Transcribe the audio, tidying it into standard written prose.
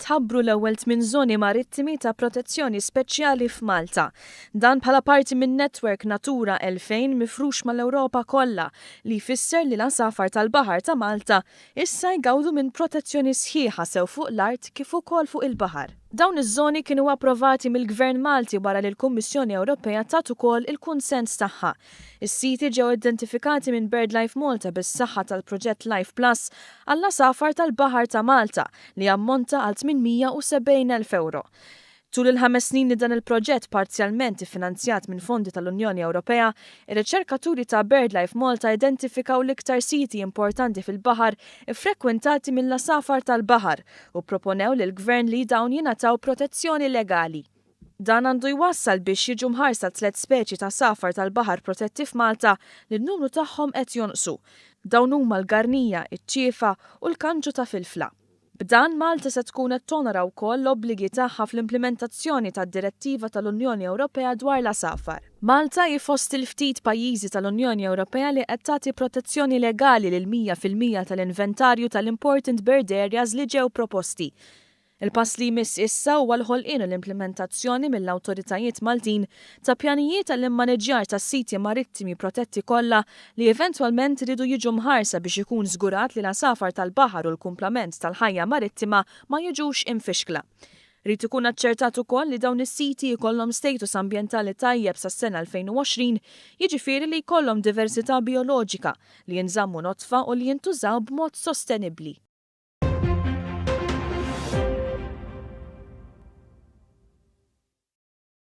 tħabbru l-ewwel 8 żoni marittimi ta' protezzjoni speċjali f'Malta. Dan bħala parti minn netwerk Natura 2000 mifrux mal-Ewropa kollha li jfisser li l-ansafar tal-baħar ta' Malta issa jgawdu minn protezzjoni sħiħa sew fuq l-art kif ukoll fuq il-baħar. Dawn iż-żoni kienu approvati mill-Gvern Malti wara li l-Kummissjoni Ewropea tat ukoll il-kunsens tagħha. Is-siti ġew identifikati minn LIFE Malta bis-saħħa tal-proġett LIFE Plus għall-asafar tal-baħar ta' Malta li ammonta għal 870,000 euro. Tul il-5 snin li dan il-proġett parzjalment iffinanzjat minn fondi tal-Unjoni Ewropea, ir-riċerkaturi ta' LIFE Malta identifikaw l-iktar siti importanti fil-baħar iffrekwentati mill-asafar tal-baħar u proponew lill-Gvern li dawn jingħataw protezzjoni legali. Dan għandu jwassal biex jiġu mħarsa 3 speċi ta' safar tal-baħar protetti f'Malta li n-numru tagħhom qed jonqsu. Dawn huma l-garnija, iċ-ċiefa u l-kanġu ta' filfla. B'dan Malta se tkun qed tonora wkoll l-obbligi tagħha fl-implementazzjoni tad-Direttiva tal-Unjoni Ewropea dwar l-asafar. Malta hi fost il-ftit pajjiżi tal-Unjoni Ewropea li qed tagħti protezzjoni legali lil 100% tal-inventarju tal-Important Bird Areas li ġew proposti. Il-pass li jmiss issa huwa l-ħolqien u l-implementazzjoni mill-awtoritajiet Maltin ta' pjanijiet tal-immaneġġjar tas-siti marittimi protetti kollha li eventwalment iridu jiġu mħarsa biex ikun żgurat li l-asafar tal-baħar u l-kumplament tal-ħajja marittima ma jiġux infixkla. Rid ikun aċċertat ukoll li dawn is-siti jkollhom status ambjentali tajjeb sas-sena 2020, jiġifieri li jkollhom diversità bioloġika li jinżammu notfa u li jintużaw b'mod sostenibbli.